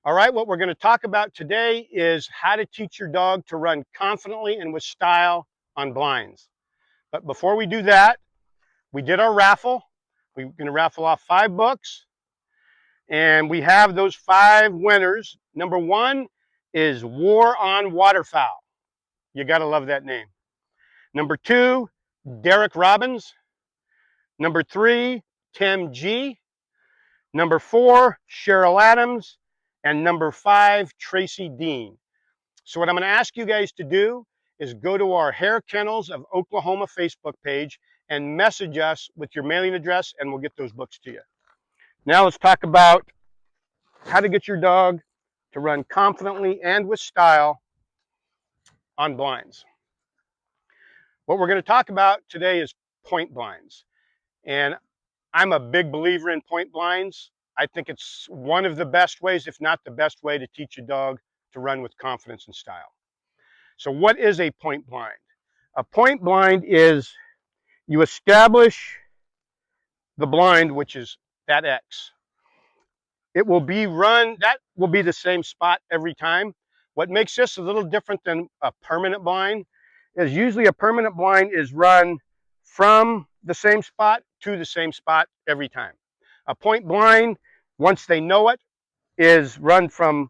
All right, what we're going to talk about today is how to teach your dog to run confidently and with style on blinds. But before we do that, we did our raffle. We're going to raffle off 5 books, and we have those 5 winners. Number 1 is War on Waterfowl. You got to love that name. Number 2, Derek Robbins. Number 3, Tim G. Number 4, Cheryl Adams. And number 5, Tracy Dean. So what I'm going to ask you guys to do is go to our Hair Kennels of Oklahoma Facebook page and message us with your mailing address, and we'll get those books to you. Now let's talk about how to get your dog to run confidently and with style on blinds. What we're going to talk about today is point blinds. And I'm a big believer in point blinds. I think it's one of the best ways, if not the best way, to teach a dog to run with confidence and style. So what is a point blind? A point blind is you establish the blind, which is that X. It will be run, that will be the same spot every time. What makes this a little different than a permanent blind is usually a permanent blind is run from the same spot to the same spot every time. A point blind, once they know it, is run from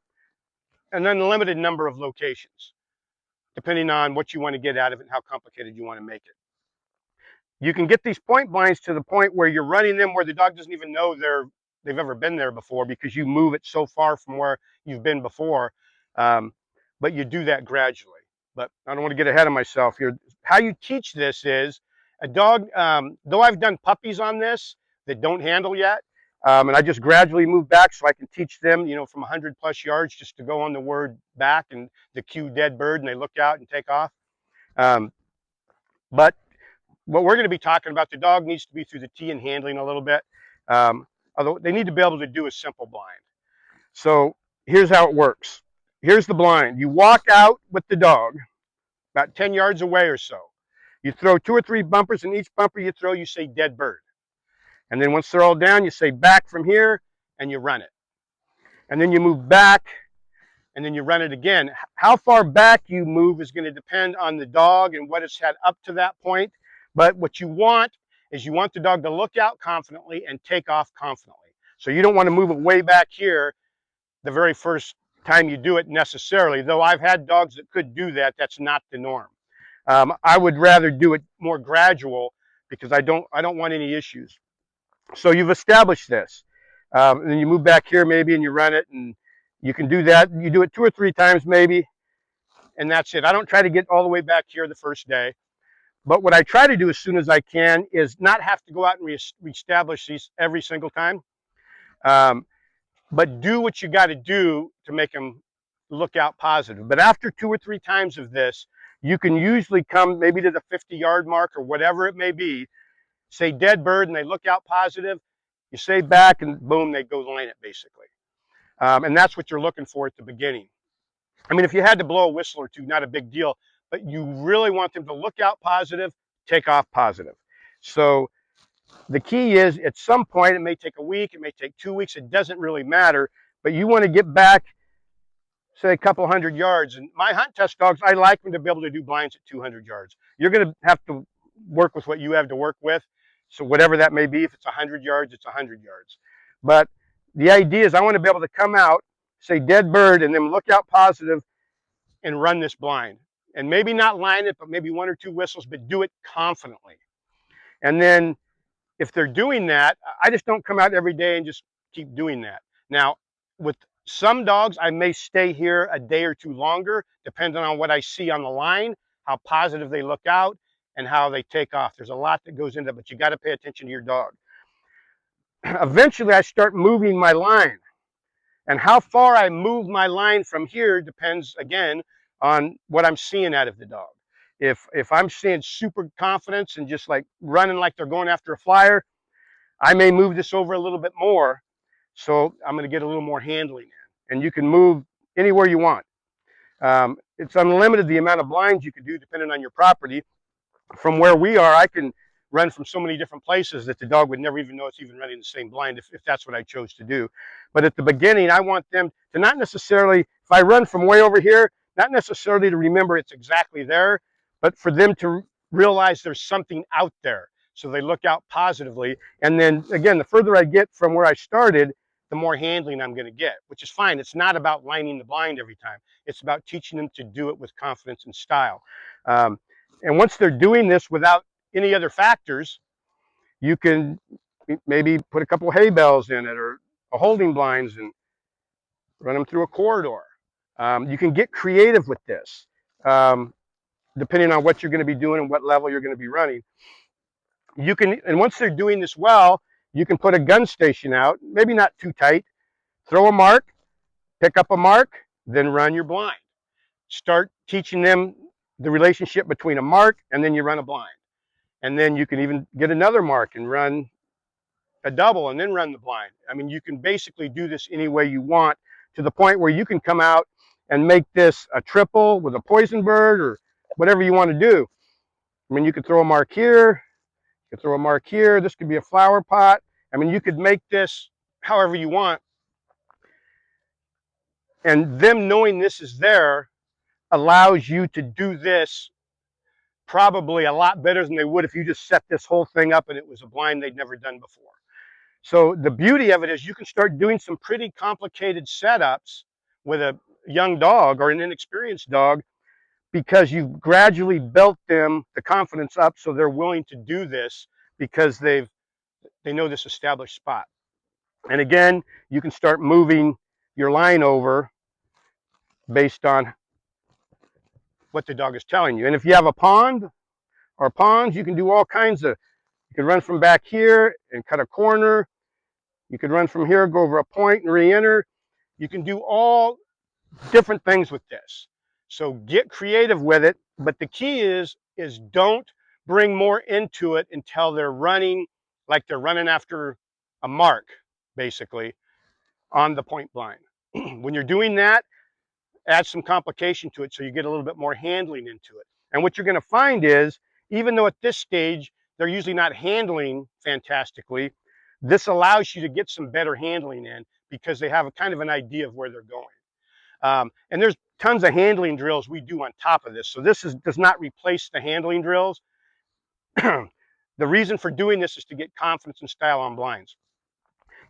an unlimited number of locations, depending on what you want to get out of it and how complicated you want to make it. You can get these point blinds to the point where you're running them where the dog doesn't even know they've ever been there before, because you move it so far from where you've been before. But you do that gradually. But I don't want to get ahead of myself here. How you teach this is a dog, though I've done puppies on this that don't handle yet, and I just gradually move back so I can teach them, from 100 plus yards just to go on the word back and the cue dead bird, and they look out and take off. But what we're going to be talking about, the dog needs to be through the tee and handling a little bit. Although they need to be able to do a simple blind. So here's how it works. Here's the blind. You walk out with the dog about 10 yards away or so. You throw 2 or 3 bumpers, and each bumper you throw, you say dead bird. And then once they're all down, you say back from here, and you run it. And then you move back, and then you run it again. How far back you move is going to depend on the dog and what it's had up to that point. But what you want is you want the dog to look out confidently and take off confidently. So you don't want to move it way back here the very first time you do it necessarily. Though I've had dogs that could do that, that's not the norm. I would rather do it more gradual because I don't want any issues. So you've established this. And then you move back here maybe and you run it, and you can do that. You do it 2 or 3 times maybe, and that's it. I don't try to get all the way back here the first day. But what I try to do as soon as I can is not have to go out and reestablish these every single time. But do what you got to do to make them look out positive. But after 2 or 3 times of this, you can usually come maybe to the 50-yard mark or whatever it may be, say dead bird, and they look out positive. You say back, and boom, they go line it basically. And that's what you're looking for at the beginning. I mean, if you had to blow a whistle or two, not a big deal, but you really want them to look out positive, take off positive. So the key is at some point, it may take a week, it may take 2 weeks, it doesn't really matter, but you want to get back, say, a couple 100 yards. And my hunt test dogs, I like them to be able to do blinds at 200 yards. You're going to have to work with what you have to work with. So whatever that may be, if it's 100 yards, it's 100 yards. But the idea is I want to be able to come out, say dead bird, and then look out positive and run this blind. And maybe not line it, but maybe 1 or 2 whistles, but do it confidently. And then if they're doing that, I just don't come out every day and just keep doing that. Now, with some dogs, I may stay here a day or 2 longer, depending on what I see on the line, how positive they look out, and how they take off. There's a lot that goes into it, but you got to pay attention to your dog. Eventually, I start moving my line. And how far I move my line from here depends, again, on what I'm seeing out of the dog. If I'm seeing super confidence and just like running like they're going after a flyer, I may move this over a little bit more. So I'm going to get a little more handling in. And you can move anywhere you want. It's unlimited the amount of blinds you can do depending on your property. From where we are, I can run from so many different places that the dog would never even know it's even running the same blind if that's what I chose to do. But at the beginning, I want them to not necessarily, if I run from way over here, not necessarily to remember it's exactly there, but for them to realize there's something out there. So they look out positively. And then again, the further I get from where I started, the more handling I'm going to get, which is fine. It's not about lining the blind every time. It's about teaching them to do it with confidence and style. And once they're doing this without any other factors, you can maybe put a couple of hay bales in it or a holding blinds and run them through a corridor. You can get creative with this, depending on what you're going to be doing and what level you're going to be running. You can, and once they're doing this well, you can put a gun station out, maybe not too tight, throw a mark, pick up a mark, then run your blind. Start teaching them the relationship between a mark and then you run a blind. And then you can even get another mark and run a double and then run the blind. I mean, you can basically do this any way you want, to the point where you can come out and make this a triple with a poison bird or whatever you want to do. I mean, you could throw a mark here, you could throw a mark here. This could be a flower pot. I mean, you could make this however you want. And them knowing this is there allows you to do this probably a lot better than they would if you just set this whole thing up and it was a blind they'd never done before. So the beauty of it is you can start doing some pretty complicated setups with a young dog or an inexperienced dog, because you've gradually built them the confidence up so they're willing to do this because they know this established spot. And again, you can start moving your line over based on what the dog is telling you. And if you have a pond or ponds, you can do all kinds of, you can run from back here and cut a corner. You could run from here, go over a point and re-enter. You can do all different things with this. So get creative with it. But the key is don't bring more into it until they're running like they're running after a mark, basically, on the point blind. When you're doing that, add some complication to it so you get a little bit more handling into it. And what you're going to find is, even though at this stage they're usually not handling fantastically, this allows you to get some better handling in because they have a kind of an idea of where they're going. And there's tons of handling drills we do on top of this. So this does not replace the handling drills. The reason for doing this is to get confidence and style on blinds.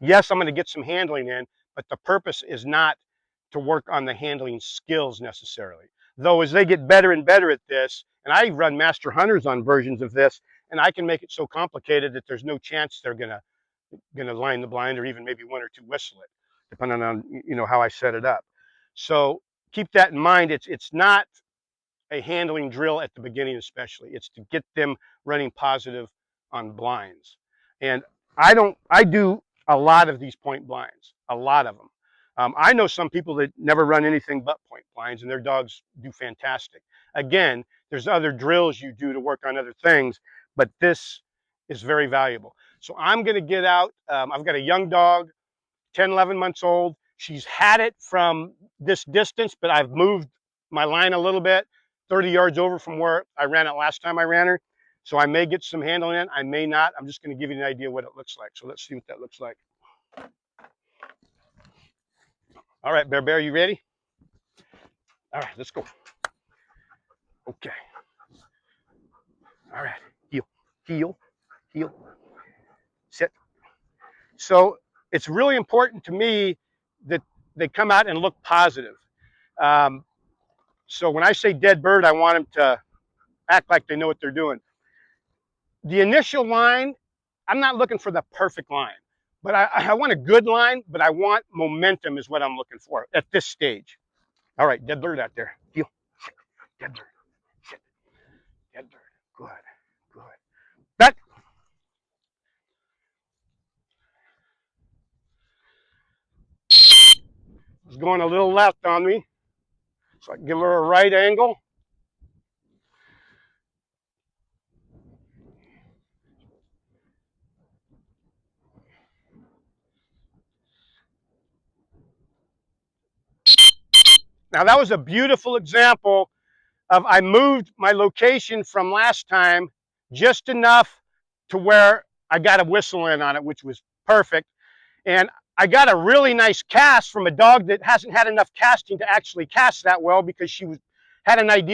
Yes, I'm going to get some handling in, but the purpose is not to work on the handling skills necessarily. Though as they get better and better at this, and I run master hunters on versions of this, and I can make it so complicated that there's no chance they're gonna line the blind or even maybe one or two whistle it, depending on how I set it up. So keep that in mind. It's not a handling drill at the beginning, especially. It's to get them running positive on blinds. And I do a lot of these point blinds, a lot of them. I know some people that never run anything but point blinds and their dogs do fantastic. Again, there's other drills you do to work on other things, but this is very valuable. So I'm going to get out. I've got a young dog, 10, 11 months old. She's had it from this distance, but I've moved my line a little bit, 30 yards over from where I ran it last time I ran her. So I may get some handling in, I may not. I'm just going to give you an idea what it looks like. So let's see what that looks like. All right, Bear, you ready? All right, let's go. Okay. All right, heel, sit. So it's really important to me that they come out and look positive. So when I say dead bird, I want them to act like they know what they're doing. The initial line, I'm not looking for the perfect line, but I want a good line, but I want momentum is what I'm looking for at this stage. All right, dead bird out there. Heel, sit, dead bird, sit, dead bird. Good. Back. It's going a little left on me, so I can give her a right angle. Now that was a beautiful example. I moved my location from last time just enough to where I got a whistle in on it, which was perfect. And I got a really nice cast from a dog that hasn't had enough casting to actually cast that well, because she had an idea